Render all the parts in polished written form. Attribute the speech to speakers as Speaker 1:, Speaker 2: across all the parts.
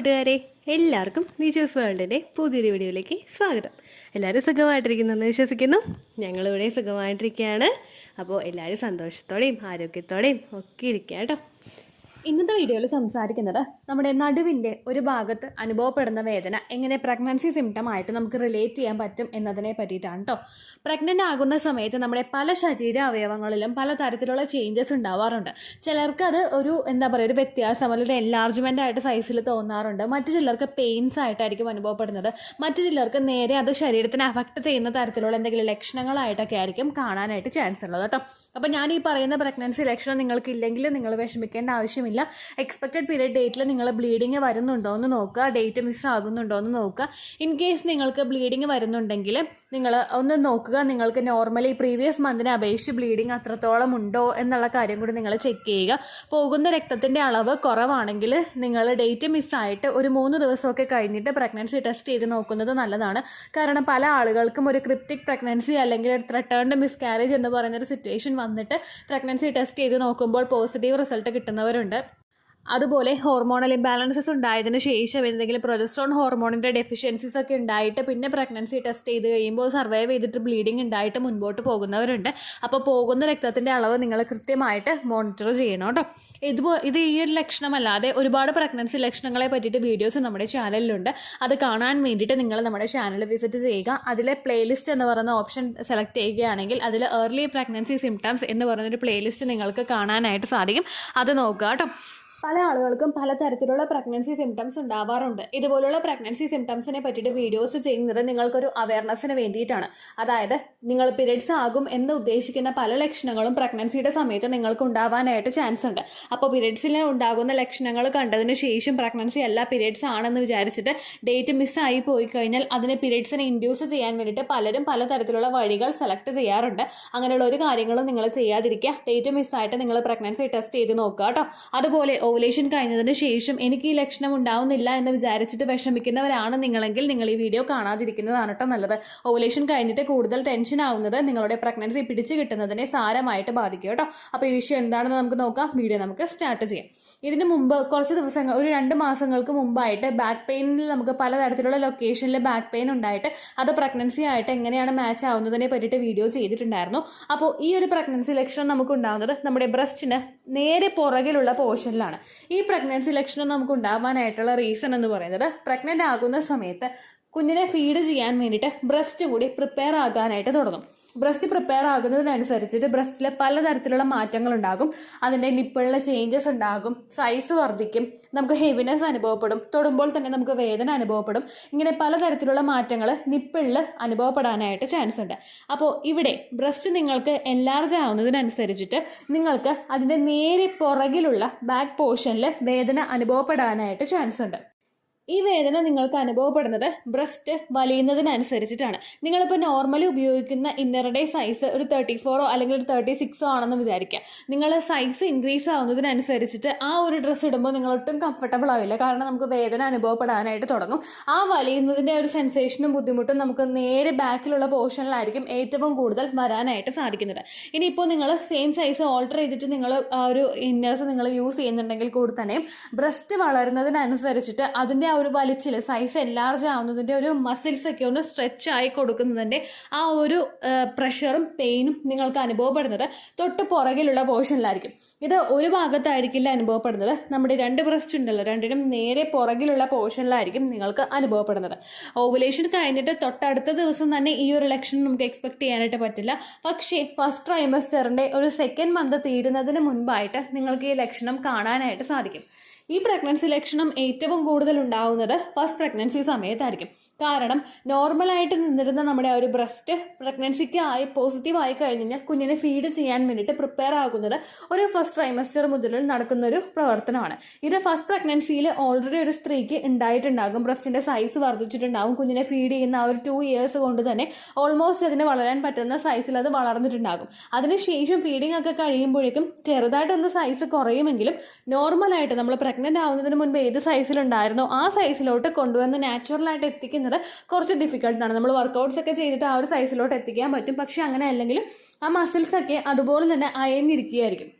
Speaker 1: കൂട്ടുകാരെ, എല്ലാവർക്കും നിജോസ് വേൾഡിൻ്റെ പുതിയൊരു വീഡിയോയിലേക്ക് സ്വാഗതം. എല്ലാവരും സുഖമായിട്ടിരിക്കുന്നെന്ന് വിശ്വസിക്കുന്നു. ഞങ്ങളിവിടെ സുഖമായിട്ടിരിക്കുകയാണ്. അപ്പോൾ എല്ലാവരും സന്തോഷത്തോടെയും ആരോഗ്യത്തോടെയും ഒക്കെ ഇരിക്കുക കേട്ടോ. ഇന്നത്തെ വീഡിയോയിൽ സംസാരിക്കുന്നത് നമ്മുടെ നടുവിൻ്റെ ഒരു ഭാഗത്ത് അനുഭവപ്പെടുന്ന വേദന എങ്ങനെ പ്രഗ്നൻസി സിംറ്റമായിട്ട് നമുക്ക് റിലേറ്റ് ചെയ്യാൻ പറ്റും എന്നതിനെ പറ്റിയിട്ടാണ് കേട്ടോ. പ്രഗ്നൻ്റ് ആകുന്ന സമയത്ത് നമ്മുടെ പല ശരീര അവയവങ്ങളിലും പല തരത്തിലുള്ള ചേഞ്ചസ് ഉണ്ടാവാറുണ്ട്. ചിലർക്ക് അത് ഒരു ഒരു വ്യത്യാസം അല്ലെങ്കിൽ എൻലാർജ്മെൻ്റ് ആയിട്ട് സൈസിൽ തോന്നാറുണ്ട്. മറ്റു ചിലർക്ക് പെയിൻസ് ആയിട്ടായിരിക്കും അനുഭവപ്പെടുന്നത്. മറ്റു ചിലർക്ക് നേരെ അത് ശരീരത്തിനെ അഫക്റ്റ് ചെയ്യുന്ന തരത്തിലുള്ള എന്തെങ്കിലും ലക്ഷണങ്ങളായിട്ടൊക്കെ ആയിരിക്കും കാണാനായിട്ട് ചാൻസ് ഉള്ളത് കേട്ടോ. അപ്പോൾ ഞാൻ ഈ പറയുന്ന പ്രഗ്നൻസി ലക്ഷണം നിങ്ങൾക്കില്ലെങ്കിൽ നിങ്ങൾ വിഷമിക്കേണ്ട ആവശ്യമില്ല. എക്സ്പെക്റ്റഡ് പീരിയഡ് ഡേറ്റിൽ നിങ്ങൾ ബ്ലീഡിങ് വരുന്നുണ്ടോ എന്ന് നോക്കുക, ഡേറ്റ് മിസ് ആകുന്നുണ്ടോ എന്ന് നോക്കുക. ഇൻ കേസ് നിങ്ങൾക്ക് ബ്ലീഡിങ് വരുന്നുണ്ടെങ്കിൽ നിങ്ങൾ ഒന്ന് നോക്കുക, നിങ്ങൾക്ക് നോർമലി പ്രീവിയസ് മന്തിനെ അപേക്ഷിച്ച് ബ്ലീഡിങ് അത്രത്തോളം ഉണ്ടോ എന്നുള്ള കാര്യം കൂടി നിങ്ങൾ ചെക്ക് ചെയ്യുക. പോകുന്ന രക്തത്തിൻ്റെ അളവ് കുറവാണെങ്കിൽ നിങ്ങൾ ഡേറ്റ് മിസ്സായിട്ട് ഒരു 3 ദിവസമൊക്കെ കഴിഞ്ഞിട്ട് പ്രഗ്നൻസി ടെസ്റ്റ് ചെയ്ത് നോക്കുന്നത് നല്ലതാണ്. കാരണം പല ആളുകൾക്കും ഒരു ക്രിപ്റ്റിക് പ്രഗ്നൻസി അല്ലെങ്കിൽ ത്രെട്ടേൺഡ് മിസ്കാരേജ് എന്ന് പറയുന്നൊരു സിറ്റുവേഷൻ വന്നിട്ട് പ്രഗ്നൻസി ടെസ്റ്റ് ചെയ്ത് നോക്കുമ്പോൾ പോസിറ്റീവ് റിസൾട്ട് കിട്ടുന്നവരുണ്ട്. അതുപോലെ ഹോർമോണൽ ഇംബാലൻസസ് ഉണ്ടായതിന് ശേഷം എന്തെങ്കിലും പ്രൊജസ്ട്രോൺ ഹോർമോണിൻ്റെ ഡെഫിഷ്യൻസീസ് ഒക്കെ ഉണ്ടായിട്ട് പിന്നെ പ്രഗ്നൻസി ടെസ്റ്റ് ചെയ്ത് കഴിയുമ്പോൾ സർവൈവ് ചെയ്തിട്ട് ബ്ലീഡിങ് ഉണ്ടായിട്ട് മുൻപോട്ട് പോകുന്നവരുണ്ട്. അപ്പോൾ പോകുന്ന രക്തത്തിൻ്റെ അളവ് നിങ്ങൾ കൃത്യമായിട്ട് മോണിറ്റർ ചെയ്യണം കേട്ടോ. ഇത് ഈ ഒരു ലക്ഷണമല്ലാതെ ഒരുപാട് പ്രഗ്നൻസി ലക്ഷണങ്ങളെ പറ്റിയിട്ട് വീഡിയോസ് നമ്മുടെ ചാനലിലുണ്ട്. അത് കാണാൻ വേണ്ടിയിട്ട് നിങ്ങൾ നമ്മുടെ ചാനൽ വിസിറ്റ് ചെയ്യുക. അതിലെ പ്ലേലിസ്റ്റ് എന്ന് പറയുന്ന ഓപ്ഷൻ സെലക്ട് ചെയ്യുകയാണെങ്കിൽ അതിൽ ഏർലി പ്രഗ്നൻസി സിംറ്റംസ് എന്ന് പറയുന്നൊരു പ്ലേലിസ്റ്റ് നിങ്ങൾക്ക് കാണാനായിട്ട് സാധിക്കും. അത് നോക്കുക കേട്ടോ. പല ആളുകൾക്കും പലതരത്തിലുള്ള പ്രഗ്നൻസി സിംറ്റംസ് ഉണ്ടാവാറുണ്ട്. ഇതുപോലുള്ള പ്രഗ്നൻസി സിംറ്റംസിനെ പറ്റിയിട്ട് വീഡിയോസ് ചെയ്യുന്നത് നിങ്ങൾക്കൊരു അവയർനെസ്സിന് വേണ്ടിയിട്ടാണ്. അതായത് നിങ്ങൾ പീരിയഡ്സ് ആകും എന്ന് ഉദ്ദേശിക്കുന്ന പല ലക്ഷണങ്ങളും പ്രഗ്നൻസിയുടെ സമയത്ത് നിങ്ങൾക്ക് ഉണ്ടാവാനായിട്ട് ചാൻസ് ഉണ്ട്. അപ്പോൾ പീരിയഡ്സിൽ ഉണ്ടാകുന്ന ലക്ഷണങ്ങൾ കണ്ടതിന് ശേഷം പ്രഗ്നൻസി അല്ല പീരിയഡ്സ് ആണെന്ന് വിചാരിച്ചിട്ട് ഡേറ്റ് മിസ്സായി പോയി കഴിഞ്ഞാൽ അതിനെ പീരിയഡ്സിനെ ഇൻഡ്യൂസ് ചെയ്യാൻ വേണ്ടിയിട്ട് പലരും പലതരത്തിലുള്ള വഴികൾ സെലക്ട് ചെയ്യാറുണ്ട്. അങ്ങനെയുള്ള ഒരു കാര്യങ്ങളും നിങ്ങൾ ചെയ്യാതിരിക്കുക. ഡേറ്റ് മിസ്സായിട്ട് നിങ്ങൾ പ്രഗ്നൻസി ടെസ്റ്റ് ചെയ്ത് നോക്കുക കേട്ടോ. അതുപോലെ ഓവുലേഷൻ കഴിഞ്ഞതിന് ശേഷം എനിക്ക് ഈ ലക്ഷണം ഉണ്ടാവുന്നില്ല എന്ന് വിചാരിച്ചിട്ട് വിഷമിക്കുന്നവരാണ് നിങ്ങളെങ്കിൽ നിങ്ങൾ ഈ വീഡിയോ കാണാതിരിക്കുന്നതാണ് കേട്ടോ നല്ലത്. ഓവുലേഷൻ കഴിഞ്ഞിട്ട് കൂടുതൽ ടെൻഷൻ ആവുന്നത് നിങ്ങളുടെ പ്രഗ്നൻസി പിടിച്ചു കിട്ടുന്നതിനെ സാരമായിട്ട് ബാധിക്കും കേട്ടോ. അപ്പോൾ ഈ വിഷയം എന്താണെന്ന് നമുക്ക് നോക്കാം. വീഡിയോ നമുക്ക് സ്റ്റാർട്ട് ചെയ്യാം. ഇതിന് മുമ്പ് കുറച്ച് ദിവസങ്ങൾ ഒരു 2 മാസങ്ങൾക്ക് മുമ്പായിട്ട് ബാക്ക് പെയിനിൽ നമുക്ക് പലതരത്തിലുള്ള ലൊക്കേഷനിൽ ബാക്ക് പെയിൻ ഉണ്ടായിട്ട് അത് പ്രഗ്നൻസി ആയിട്ട് എങ്ങനെയാണ് മാച്ച് ആവുന്നതിനെ പറ്റിയിട്ട് വീഡിയോ ചെയ്തിട്ടുണ്ടായിരുന്നു. അപ്പോൾ ഈ ഒരു പ്രഗ്നൻസി ലക്ഷണം നമുക്ക് ഉണ്ടാകുന്നത് നമ്മുടെ ബ്രസ്റ്റിന് നേരെ പുറകിലുള്ള പോർഷനിലാണ്. ഈ പ്രഗ്നൻസി ലക്ഷണം നമുക്ക് ഉണ്ടാവാനായിട്ടുള്ള റീസൺ എന്ന് പറയുന്നത് പ്രഗ്നൻ്റ് ആകുന്ന സമയത്ത് കുഞ്ഞിനെ ഫീഡ് ചെയ്യാൻ വേണ്ടിയിട്ട് ബ്രസ്റ്റ് കൂടി പ്രിപ്പയർ ആകാനായിട്ട് തുടങ്ങും. ബ്രസ്റ്റ് പ്രിപ്പയർ ആകുന്നതിനനുസരിച്ചിട്ട് ബ്രസ്റ്റിൽ പലതരത്തിലുള്ള മാറ്റങ്ങൾ ഉണ്ടാകും. അതിൻ്റെ നിപ്പിളിൽ ചേഞ്ചസ് ഉണ്ടാകും, സൈസ് വർദ്ധിക്കും, നമുക്ക് ഹെവിനെസ് അനുഭവപ്പെടും, തൊടുമ്പോൾ തന്നെ നമുക്ക് വേദന അനുഭവപ്പെടും. ഇങ്ങനെ പലതരത്തിലുള്ള മാറ്റങ്ങൾ നിപ്പിളിൽ അനുഭവപ്പെടാനായിട്ട് ചാൻസ് ഉണ്ട്. അപ്പോൾ ഇവിടെ ബ്രസ്റ്റ് നിങ്ങൾക്ക് എൻലാർജ് ആവുന്നതിനനുസരിച്ചിട്ട് നിങ്ങൾക്ക് അതിൻ്റെ നേരെ പുറകിലുള്ള ബാക്ക് പോർഷനിൽ വേദന അനുഭവപ്പെടാനായിട്ട് ചാൻസ് ഉണ്ട്. ഈ വേദന നിങ്ങൾക്ക് അനുഭവപ്പെടുന്നത് ബ്രസ്റ്റ് വലിയുന്നതിനനുസരിച്ചിട്ടാണ്. നിങ്ങളിപ്പോൾ നോർമലി ഉപയോഗിക്കുന്ന ഇന്നറുടെ സൈസ് ഒരു 34 അല്ലെങ്കിൽ ഒരു 36 ആണെന്ന് വിചാരിക്കുക. നിങ്ങൾ സൈസ് ഇൻക്രീസ് ആവുന്നതിനനുസരിച്ചിട്ട് ആ ഒരു ഡ്രസ്സ് ഇടുമ്പോൾ നിങ്ങൾ ഒട്ടും കംഫർട്ടബിൾ ആവില്ല. കാരണം നമുക്ക് വേദന അനുഭവപ്പെടാനായിട്ട് തുടങ്ങും. ആ വലിയുന്നതിൻ്റെ ഒരു സെൻസേഷനും ബുദ്ധിമുട്ടും നമുക്ക് നേരെ ബാക്കിലുള്ള പോർഷനിലായിരിക്കും ഏറ്റവും കൂടുതൽ വരാനായിട്ട് സാധിക്കുന്നത്. ഇനിയിപ്പോൾ നിങ്ങൾ സെയിം സൈസ് ഓൾട്ടർ ചെയ്തിട്ട് നിങ്ങൾ ആ ഒരു ഇന്നേഴ്സ് നിങ്ങൾ യൂസ് ചെയ്യുന്നുണ്ടെങ്കിൽ കൂടി തന്നെ ബ്രസ്റ്റ് വളരുന്നതിനനുസരിച്ചിട്ട് അതിൻ്റെ ഒരു വലിച്ചിൽ സൈസ് എൻലാർജ് ആവുന്നതിൻ്റെ ഒരു മസിൽസ് ഒക്കെ ഒന്ന് സ്ട്രെച്ച് ആയി കൊടുക്കുന്നതിൻ്റെ ആ ഒരു പ്രഷറും പെയിനും നിങ്ങൾക്ക് അനുഭവപ്പെടുന്നത് തൊട്ട് പുറകിലുള്ള പോർഷനിലായിരിക്കും. ഇത് ഒരു ഭാഗത്തായിരിക്കില്ല അനുഭവപ്പെടുന്നത്. നമ്മുടെ 2 ബ്രസ്റ്റ് ഉണ്ടല്ലോ, രണ്ടിനും നേരെ പുറകിലുള്ള പോർഷനിലായിരിക്കും നിങ്ങൾക്ക് അനുഭവപ്പെടുന്നത്. ഓവുലേഷൻ കഴിഞ്ഞിട്ട് തൊട്ടടുത്ത ദിവസം തന്നെ ഈ ഒരു ലക്ഷണം നമുക്ക് എക്സ്പെക്ട് ചെയ്യാനായിട്ട് പറ്റില്ല. പക്ഷേ ഫസ്റ്റ് ട്രൈമസ്റ്ററിൻ്റെ ഒരു 2nd മന്ത് തീരുന്നതിന് മുൻപായിട്ട് നിങ്ങൾക്ക് ഈ ലക്ഷണം കാണാനായിട്ട് സാധിക്കും. ഈ പ്രഗ്നൻസി ലക്ഷണം ഏറ്റവും കൂടുതൽ ഉണ്ടാവുന്നത് ഫസ്റ്റ് പ്രഗ്നൻസി സമയത്തായിരിക്കും. കാരണം നോർമലായിട്ട് നിന്നിരുന്ന നമ്മുടെ ഒരു ബ്രസ്റ്റ് പ്രഗ്നൻസിക്ക് പോസിറ്റീവ് ആയി കഴിഞ്ഞാൽ കുഞ്ഞിനെ ഫീഡ് ചെയ്യാൻ വേണ്ടിയിട്ട് പ്രിപ്പയർ ആകുന്നത് ഒരു ഫസ്റ്റ് ട്രൈമസ്റ്റർ മുതൽ നടക്കുന്നൊരു പ്രവർത്തനമാണ്. ഇത് ഫസ്റ്റ് പ്രഗ്നൻസിയിൽ ഓൾറെഡി ഒരു സ്ത്രീക്ക് ഉണ്ടായിട്ടുണ്ടാകും. ബ്രസ്റ്റിൻ്റെ സൈസ് വർദ്ധിച്ചിട്ടുണ്ടാകും. കുഞ്ഞിനെ ഫീഡ് ചെയ്യുന്ന ആ ഒരു 2 years കൊണ്ട് തന്നെ ഓൾമോസ്റ്റ് അതിന് വളരാൻ പറ്റുന്ന സൈസിൽ അത് വളർന്നിട്ടുണ്ടാകും. അതിനുശേഷം ഫീഡിംഗ് ഒക്കെ കഴിയുമ്പോഴേക്കും ചെറുതായിട്ടൊന്ന് സൈസ് കുറയുമെങ്കിലും നോർമലായിട്ട് നമ്മൾ പ്രഗ്നൻ്റ് ആവുന്നതിന് മുൻപ് ഏത് സൈസിലുണ്ടായിരുന്നോ ആ സൈസിലോട്ട് കൊണ്ടുവന്ന് നാച്ചുറലായിട്ട് എത്തിക്കുന്നത് കുറച്ച് ഡിഫിക്കൽട്ടാണ്. നമ്മൾ വർക്കൗട്ട്സ് ഒക്കെ ചെയ്തിട്ട് ആ ഒരു സൈസിലോട്ട് എത്തിക്കാൻ പറ്റും. പക്ഷെ അങ്ങനെ അല്ലെങ്കിൽ ആ മസിൽസൊക്കെ അതുപോലെ തന്നെ അയഞ്ഞിരിക്കുകയായിരിക്കും.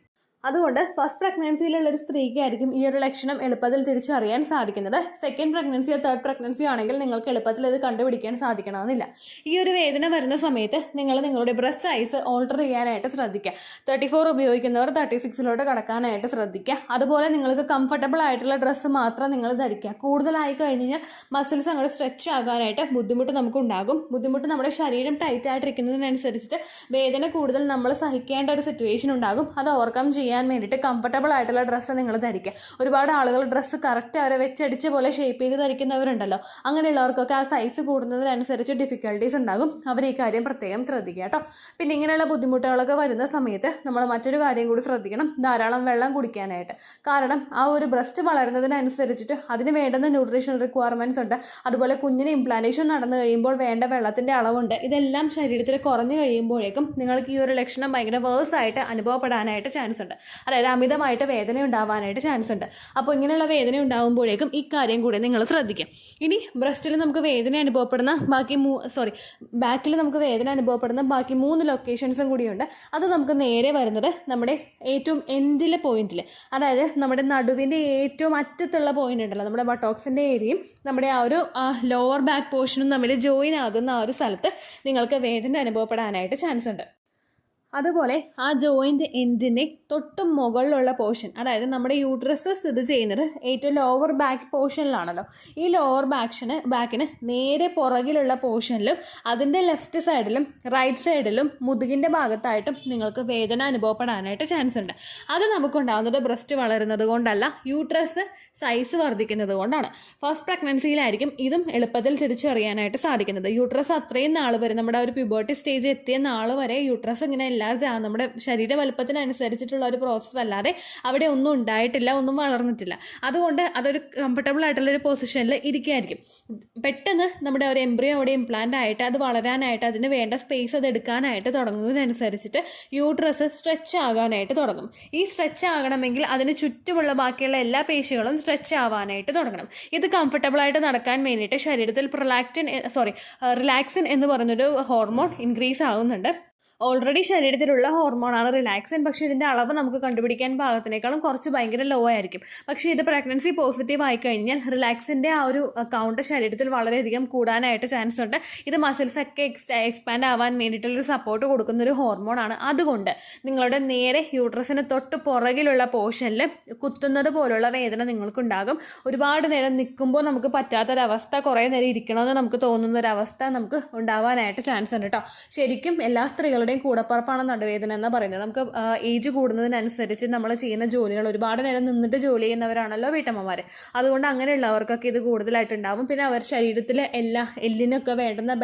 Speaker 1: അതുകൊണ്ട് ഫസ്റ്റ് പ്രഗ്നൻസിയിലുള്ള ഒരു സ്ത്രീക്കായിരിക്കും ഈ ഒരു ലക്ഷണം എളുപ്പത്തിൽ തിരിച്ചറിയാൻ സാധിക്കുന്നത്. സെക്കൻഡ് പ്രഗ്നൻസിയോ തേർഡ് പ്രഗ്നൻസിയോ ആണെങ്കിൽ നിങ്ങൾക്ക് എളുപ്പത്തിൽ ഇത് കണ്ടുപിടിക്കാൻ സാധിക്കണമെന്നില്ല. ഈ ഒരു വേദന വരുന്ന സമയത്ത് നിങ്ങൾ നിങ്ങളുടെ ബ്രസ്റ്റ് സൈസ് ഓൾട്ടർ ചെയ്യാനായിട്ട് ശ്രദ്ധിക്കുക. 34 ഉപയോഗിക്കുന്നവർ 36 കടക്കാനായിട്ട് ശ്രദ്ധിക്കുക. അതുപോലെ നിങ്ങൾക്ക് കംഫർട്ടബിൾ ആയിട്ടുള്ള ഡ്രസ്സ് മാത്രം നിങ്ങൾ ധരിക്കുക. കൂടുതലായി കഴിഞ്ഞാൽ മസിൽസ് അങ്ങോട്ട് സ്ട്രെച്ച് ആകാനായിട്ട് ബുദ്ധിമുട്ട് നമുക്കുണ്ടാകും. ബുദ്ധിമുട്ട് നമ്മുടെ ശരീരം ടൈറ്റ് ആയിട്ടിരിക്കുന്നതിനനുസരിച്ചിട്ട് വേദന കൂടുതൽ നമ്മൾ സഹിക്കേണ്ട ഒരു സിറ്റുവേഷൻ ഉണ്ടാകും. അത് ഓവർകം ചെയ്യാൻ വേണ്ടിയിട്ട് കംഫർട്ടബിൾ ആയിട്ടുള്ള ഡ്രസ്സ് നിങ്ങൾ ധരിക്കുക. ഒരുപാട് ആളുകൾ ഡ്രസ്സ് കറക്റ്റ് അവരെ വെച്ചടിച്ച പോലെ ഷേപ്പ് ചെയ്ത് ധരിക്കുന്നവരുണ്ടല്ലോ. അങ്ങനെയുള്ളവർക്കൊക്കെ ആ സൈസ് കൂടുന്നതിനനുസരിച്ച് ഡിഫിക്കൽട്ടീസ് ഉണ്ടാകും. അവർ ഈ കാര്യം പ്രത്യേകം ശ്രദ്ധിക്കുക കേട്ടോ. പിന്നെ ഇങ്ങനെയുള്ള ബുദ്ധിമുട്ടുകളൊക്കെ വരുന്ന സമയത്ത് നമ്മൾ മറ്റൊരു കാര്യം കൂടി ശ്രദ്ധിക്കണം, ധാരാളം വെള്ളം കുടിക്കാനായിട്ട്. കാരണം ആ ഒരു ബ്രസ്റ്റ് വളരുന്നതിനനുസരിച്ചിട്ട് അതിന് വേണ്ടുന്ന ന്യൂട്രീഷൻ റിക്വയർമെൻറ്റ്സ് ഉണ്ട്. അതുപോലെ കുഞ്ഞിന് ഇംപ്ലാന്റേഷൻ നടന്നു കഴിയുമ്പോൾ വേണ്ട വെള്ളത്തിൻ്റെ അളവുണ്ട്. ഇതെല്ലാം ശരീരത്തിൽ കുറഞ്ഞു കഴിയുമ്പോഴേക്കും നിങ്ങൾക്ക് ഈ ഒരു ലക്ഷണം ഭയങ്കര വേഴ്സായിട്ട് അനുഭവപ്പെടാനായിട്ട് ചാൻസ് ഉണ്ട്. അതായത് അമിതമായിട്ട് വേദന ഉണ്ടാവാനായിട്ട് ചാൻസ് ഉണ്ട്. അപ്പോൾ ഇങ്ങനെയുള്ള വേദന ഉണ്ടാകുമ്പോഴേക്കും ഈ കാര്യം കൂടി നിങ്ങൾ ശ്രദ്ധിക്കുക. ഇനി ബ്രസ്റ്റിൽ നമുക്ക് വേദന അനുഭവപ്പെടുന്ന ബാക്കിൽ നമുക്ക് വേദന അനുഭവപ്പെടുന്ന ബാക്കി 3 ലൊക്കേഷൻസും കൂടിയുണ്ട്. അത് നമുക്ക് നേരെ വരുന്നത് നമ്മുടെ ഏറ്റവും എൻഡിലെ പോയിന്റിൽ, അതായത് നമ്മുടെ നടുവിൻ്റെ ഏറ്റവും അറ്റത്തുള്ള പോയിന്റ് ഉണ്ടല്ലോ, നമ്മുടെ ബട്ടോക്സിൻ്റെ ഏരിയയും നമ്മുടെ ആ ഒരു ലോവർ ബാക്ക് പോർഷനും തമ്മിൽ ജോയിൻ ആകുന്ന ആ ഒരു സ്ഥലത്ത് നിങ്ങൾക്ക് വേദന അനുഭവപ്പെടാനായിട്ട് ചാൻസ് ഉണ്ട്. അതുപോലെ ആ ജോയിൻ്റ് എൻഡിൻ്റെ തൊട്ട് മുകളിലുള്ള പോർഷൻ, അതായത് നമ്മുടെ യൂട്രസ് സ്ഥിതി ചെയ്യുന്നത് ഏറ്റവും ലോവർ ബാക്ക് പോർഷനിലാണല്ലോ. ഈ ലോവർ ബാക്കിന് നേരെ പുറകിലുള്ള പോർഷനിലും അതിൻ്റെ ലെഫ്റ്റ് സൈഡിലും റൈറ്റ് സൈഡിലും മുതുകിൻ്റെ ഭാഗത്തായിട്ടും നിങ്ങൾക്ക് വേദന അനുഭവപ്പെടാനായിട്ട് ചാൻസ് ഉണ്ട്. അത് നമുക്കുണ്ടാകുന്നത് ബ്രസ്റ്റ് വളരുന്നത് കൊണ്ടല്ല, യൂട്രസ് സൈസ് വർദ്ധിക്കുന്നത് കൊണ്ടാണ്. ഫസ്റ്റ് പ്രഗ്നൻസിയിലായിരിക്കും ഇതും എളുപ്പത്തിൽ തിരിച്ചറിയാനായിട്ട് സാധിക്കുന്നത്. യൂട്രസ് അത്രയും നാൾ വരെ, നമ്മുടെ ഒരു പ്യൂബർട്ടി സ്റ്റേജ് എത്തിയ നാൾ വരെ യൂട്രസ് ഇങ്ങനെ ലാർജ് ആകും. നമ്മുടെ ശരീര വലുപ്പത്തിനനുസരിച്ചിട്ടുള്ള ഒരു പ്രോസസ്സ് അല്ലാതെ അവിടെ ഒന്നും ഉണ്ടായിട്ടില്ല, ഒന്നും വളർന്നിട്ടില്ല. അതുകൊണ്ട് അതൊരു കംഫർട്ടബിൾ ആയിട്ടുള്ളൊരു പൊസിഷനിൽ ഇരിക്കുകയായിരിക്കും. പെട്ടെന്ന് നമ്മുടെ ഒരു എംബ്രിയോ അവിടെ ഇംപ്ലാന്റ് ആയിട്ട് അത് വളരാനായിട്ട് അതിന് വേണ്ട സ്പേസ് അത് എടുക്കാനായിട്ട് തുടങ്ങുന്നതിനനുസരിച്ചിട്ട് യൂട്രസ് സ്ട്രെച്ച് ആകാനായിട്ട് തുടങ്ങും. ഈ സ്ട്രെച്ച് ആകണമെങ്കിൽ അതിന് ചുറ്റുമുള്ള ബാക്കിയുള്ള എല്ലാ പേശികളും സ്ട്രെച്ച് ആവാനായിട്ട് തുടങ്ങണം. ഇത് കംഫർട്ടബിൾ ആയിട്ട് നടക്കാൻ വേണ്ടിയിട്ട് ശരീരത്തിൽ റിലാക്സിൻ എന്ന് പറയുന്നൊരു ഹോർമോൺ ഇൻക്രീസ് ആവുന്നുണ്ട്. ഓൾറെഡി ശരീരത്തിലുള്ള ഹോർമോണാണ് റിലാക്സിൻ. പക്ഷേ ഇതിൻ്റെ അളവ് നമുക്ക് കണ്ടുപിടിക്കാൻ പാകത്തിനേക്കാളും കുറച്ച് ഭയങ്കര ലോ ആയിരിക്കും. പക്ഷേ ഇത് പ്രഗ്നൻസി പോസിറ്റീവ് ആയി കഴിഞ്ഞാൽ റിലാക്സിൻ്റെ ആ ഒരു കൗണ്ട് ശരീരത്തിൽ വളരെയധികം കൂടാനായിട്ട് ചാൻസ് ഉണ്ട്. ഇത് മസിൽസൊക്കെ എക്സ്പാൻഡ് ആവാൻ വേണ്ടിയിട്ടുള്ളൊരു സപ്പോർട്ട് കൊടുക്കുന്നൊരു ഹോർമോണാണ്. അതുകൊണ്ട് നിങ്ങളുടെ നേരെ യൂട്രസിന് തൊട്ട് പുറകിലുള്ള പോർഷനിൽ കുത്തുന്നത് പോലുള്ള വേദന നിങ്ങൾക്കുണ്ടാകും. ഒരുപാട് നേരം നിൽക്കുമ്പോൾ നമുക്ക് പറ്റാത്തൊരവസ്ഥ, കുറേ നേരം ഇരിക്കണമെന്ന് നമുക്ക് തോന്നുന്നൊരവസ്ഥ നമുക്ക് ഉണ്ടാവാനായിട്ട് ചാൻസ് ഉണ്ട് കേട്ടോ. ശരിക്കും എല്ലാ സ്ത്രീകളുടെയും കൂടപ്പറപ്പാണ് നടുവേദന എന്ന് പറയുന്നത്. നമുക്ക് ഏജ് കൂടുന്നതിനനുസരിച്ച് നമ്മൾ ചെയ്യുന്ന ജോലികൾ, ഒരുപാട് നേരം നിന്നിട്ട് ജോലി ചെയ്യുന്നവരാണല്ലോ വീട്ടമ്മമാർ. അതുകൊണ്ട് അങ്ങനെയുള്ളവർക്കൊക്കെ ഇത് കൂടുതലായിട്ടുണ്ടാവും. പിന്നെ അവർ ശരീരത്തിൽ എല്ലിനൊക്കെ വേണ്ടുന്ന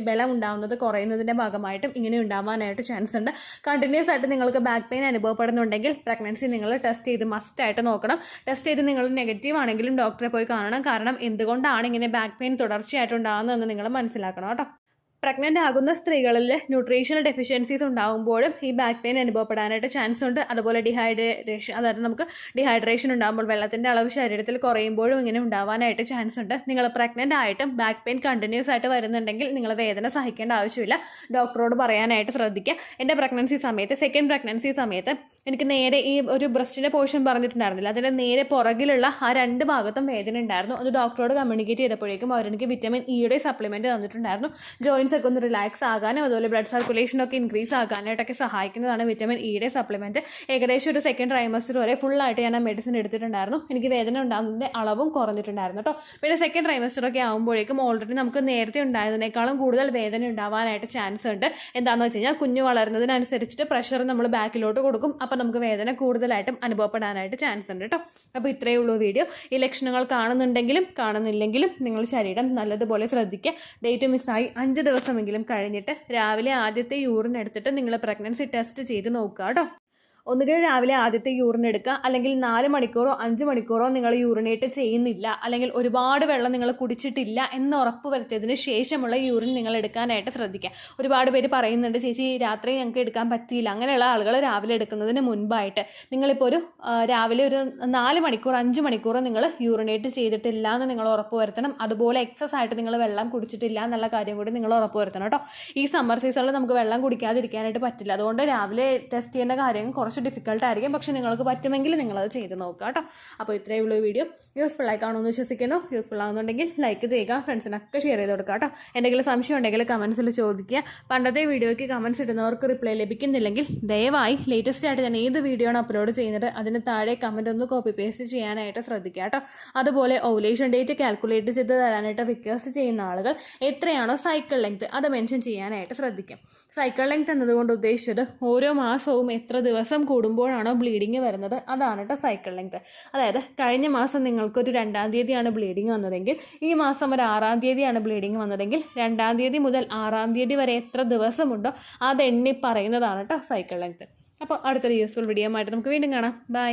Speaker 1: ബലം ഉണ്ടാവുന്നത് കുറയുന്നതിൻ്റെ ഭാഗമായിട്ടും ഇങ്ങനെ ഉണ്ടാവാനായിട്ട് ചാൻസ് ഉണ്ട്. കണ്ടിന്യൂസ് ആയിട്ട് നിങ്ങൾക്ക് ബാക്ക് പെയിൻ അനുഭവപ്പെടുന്നുണ്ടെങ്കിൽ പ്രഗ്നൻസി നിങ്ങൾ ടെസ്റ്റ് ചെയ്ത് മസ്റ്റായിട്ട് നോക്കണം. ടെസ്റ്റ് ചെയ്ത് നിങ്ങൾ നെഗറ്റീവ് ആണെങ്കിലും ഡോക്ടറെ പോയി കാണണം. കാരണം എന്തുകൊണ്ടാണ് ഇങ്ങനെ ബാക്ക് പെയിൻ തുടർച്ചയായിട്ടുണ്ടാകുന്നതെന്ന് നിങ്ങൾ മനസ്സിലാക്കണം കേട്ടോ. പ്രഗ്നൻ്റ് ആകുന്ന സ്ത്രീകളിൽ ന്യൂട്രീഷണൽ ഡെഫിഷ്യൻസീസ് ഉണ്ടാകുമ്പോഴും ഈ ബാക്ക് പെയിൻ അനുഭവപ്പെടാനായിട്ട് ചാൻസ് ഉണ്ട്. അതുപോലെ അതായത് നമുക്ക് ഡിഹൈഡ്രേഷൻ ഉണ്ടാകുമ്പോൾ, വെള്ളത്തിൻ്റെ അളവ് ശരീരത്തിൽ കുറയുമ്പോഴും ഇങ്ങനെ ഉണ്ടാവാനായിട്ട് ചാൻസ് ഉണ്ട്. നിങ്ങൾ പ്രഗ്നൻ്റ് ആയിട്ടും ബാക്ക് പെയിൻ കണ്ടിന്യൂസ് ആയിട്ട് വരുന്നുണ്ടെങ്കിൽ നിങ്ങൾ വേദന സഹിക്കേണ്ട ആവശ്യമില്ല. ഡോക്ടറോട് പറയാനായിട്ട് ശ്രദ്ധിക്കുക. എൻ്റെ പ്രഗ്നൻസി സമയത്ത്, സെക്കൻഡ് പ്രഗ്നൻസി സമയത്ത് എനിക്ക് നേരെ ഈ ഒരു ബ്രസ്റ്റിൻ്റെ പോർഷൻ പറഞ്ഞിട്ടുണ്ടായിരുന്നില്ല, അതിൻ്റെ നേരെ പുറകിലുള്ള ആ 2 ഭാഗത്തും വേദന ഉണ്ടായിരുന്നു. അത് ഡോക്ടറോട് കമ്മ്യൂണിക്കേറ്റ് ചെയ്തപ്പോഴേക്കും അവരെനിക്ക് വിറ്റമിൻ ഇയുടെ സപ്ലിമെൻറ്റ് തന്നിട്ടുണ്ടായിരുന്നു. ജോയിൻസ് ഒക്കെ ഒന്ന് റിലാക്സ് ആകാനും അതുപോലെ ബ്ലഡ് സർക്കുലേഷനൊക്കെ ഇൻക്രീസ് ആകാനായിട്ടൊക്കെ സഹായിക്കുന്നതാണ് വിറ്റമിൻ ഇയുടെ സപ്ലിമെൻറ്റ്. ഏകദേശം ഒരു സെക്കൻഡ് ട്രൈമസ്റ്റർ വരെ ഫുള്ളായിട്ട് ഞാൻ ആ മെഡിസിൻ എടുത്തിട്ടുണ്ടായിരുന്നു. എനിക്ക് വേദന ഉണ്ടാകുന്നതിൻ്റെ അളവും കുറഞ്ഞിട്ടുണ്ടായിരുന്നു കേട്ടോ. പിന്നെ സെക്കൻഡ് ട്രൈമസ്റ്ററൊക്കെ ആകുമ്പോഴേക്കും ഓൾറെഡി നമുക്ക് നേരത്തെ ഉണ്ടായതിനേക്കാളും കൂടുതൽ വേദന ഉണ്ടാവാനായിട്ട് ചാൻസ് ഉണ്ട്. എന്താണെന്ന് വെച്ച് കഴിഞ്ഞാൽ കുഞ്ഞ് വളരുന്നതിനനുസരിച്ചിട്ട് പ്രഷർ നമ്മൾ ബാക്കിലോട്ട് കൊടുക്കും. അപ്പോൾ നമുക്ക് വേദന കൂടുതലായിട്ടും അനുഭവപ്പെടാനായിട്ട് ചാൻസ് ഉണ്ട് കേട്ടോ. അപ്പോൾ ഇത്രയേ ഉള്ളൂ വീഡിയോ. ഈ ലക്ഷണങ്ങൾ കാണുന്നുണ്ടെങ്കിലും കാണുന്നില്ലെങ്കിലും നിങ്ങൾ ശരീരം നല്ലതുപോലെ ശ്രദ്ധിക്കുക. ഡേറ്റ് മിസ്സായി 5 ദിവസമെങ്കിലും കഴിഞ്ഞിട്ട് രാവിലെ ആദ്യത്തെ യൂറിൻ എടുത്തിട്ട് നിങ്ങൾ പ്രഗ്നൻസി ടെസ്റ്റ് ചെയ്ത് നോക്കുക കേട്ടോ. ഒന്നുകിൽ രാവിലെ ആദ്യത്തെ യൂറിൻ എടുക്കുക, അല്ലെങ്കിൽ 4 മണിക്കൂറോ 5 മണിക്കൂറോ നിങ്ങൾ യൂറിനേറ്റ് ചെയ്യുന്നില്ല, അല്ലെങ്കിൽ ഒരുപാട് വെള്ളം നിങ്ങൾ കുടിച്ചിട്ടില്ല എന്ന് ഉറപ്പ് വരുത്തിയതിന് ശേഷമുള്ള യൂറിൻ നിങ്ങൾ എടുക്കാനായിട്ട് ശ്രദ്ധിക്കുക. ഒരുപാട് പേര് പറയുന്നുണ്ട്, ചേച്ചി രാത്രി ഞങ്ങൾക്ക് എടുക്കാൻ പറ്റിയില്ല. അങ്ങനെയുള്ള ആളുകൾ രാവിലെ എടുക്കുന്നതിന് മുൻപായിട്ട് നിങ്ങളിപ്പോൾ ഒരു രാവിലെ ഒരു 4 മണിക്കൂർ 5 മണിക്കൂർ നിങ്ങൾ യൂറിനേറ്റ് ചെയ്തിട്ടില്ല എന്ന് നിങ്ങൾ ഉറപ്പ് വരുത്തണം. അതുപോലെ എക്സസ് ആയിട്ട് നിങ്ങൾ വെള്ളം കുടിച്ചിട്ടില്ല എന്നുള്ള കാര്യം കൂടി നിങ്ങൾ ഉറപ്പ് വരുത്തണം കേട്ടോ. ഈ സമ്മർ സീസണിൽ നമുക്ക് വെള്ളം കുടിക്കാതിരിക്കാനായിട്ട് പറ്റില്ല. അതുകൊണ്ട് രാവിലെ ടെസ്റ്റ് ചെയ്യേണ്ട കാര്യം കുറച്ച് ഡിഫിക്കൽട്ട് ആയിരിക്കും. പക്ഷേ നിങ്ങൾക്ക് പറ്റുമെങ്കിൽ നിങ്ങളത് ചെയ്ത് നോക്കുക കേട്ടോ. അപ്പോൾ ഇത്രയേ ഉള്ളൂ വീഡിയോ. യൂസ്ഫുൾ ആയി കാണുമെന്ന് വിശ്വസിക്കുന്നു. യൂസ്ഫുൾ ആകുന്നുണ്ടെങ്കിൽ ലൈക്ക് ചെയ്യുക, ഫ്രണ്ട്സിനൊക്കെ ഷെയർ ചെയ്ത് കൊടുക്കുക കേട്ടോ. എന്തെങ്കിലും സംശയം ഉണ്ടെങ്കിൽ കമൻസിൽ ചോദിക്കുക. പണ്ടത്തെ വീഡിയോയ്ക്ക് കമൻസ് ഇടുന്നവർക്ക് റിപ്ലൈ ലഭിക്കുന്നില്ലെങ്കിൽ ദയവായി ലേറ്റസ്റ്റ് ആയിട്ട് ഞാൻ ഏത് വീഡിയോ ആണ് അപ്ലോഡ് ചെയ്യുന്നത് അതിന് താഴെ കമൻറ്റ് ഒന്ന് കോപ്പി പേസ്റ്റ് ചെയ്യാനായിട്ട് ശ്രദ്ധിക്കുക കേട്ടോ. അതുപോലെ ഓവുലേഷൻ ഡേറ്റ് കാൽക്കുലേറ്റ് ചെയ്ത് തരാനായിട്ട് റിക്വസ്റ്റ് ചെയ്യുന്ന ആളുകൾ എത്രയാണോ സൈക്കിൾ ലെങ്ത് അത് മെൻഷൻ ചെയ്യാനായിട്ട് ശ്രദ്ധിക്കാം. സൈക്കിൾ ലെങ്ത് എന്നതുകൊണ്ട് ഉദ്ദേശിച്ചത് ഓരോ മാസവും എത്ര ദിവസം കൂടുമ്പോഴാണോ ബ്ലീഡിങ് വരുന്നത് അതാണ് കേട്ടോ സൈക്കിൾ ലെങ്ത്. അതായത് കഴിഞ്ഞ മാസം നിങ്ങൾക്കൊരു 2-ാം തീയതിയാണ് ബ്ലീഡിങ് വന്നതെങ്കിൽ ഈ മാസം ഒരു 6-ാം തീയതിയാണ് ബ്ലീഡിങ് വന്നതെങ്കിൽ 2-ാം തീയതി മുതൽ 6-ാം തീയതി വരെ എത്ര ദിവസമുണ്ടോ അത് എണ്ണി പറയുന്നതാണ് കേട്ടോ സൈക്കിൾ ലെങ്ത്. അപ്പോൾ അടുത്തൊരു യൂസ്ഫുൾ വീഡിയോ ആയിട്ട് നമുക്ക് വീണ്ടും കാണാം. ബൈ.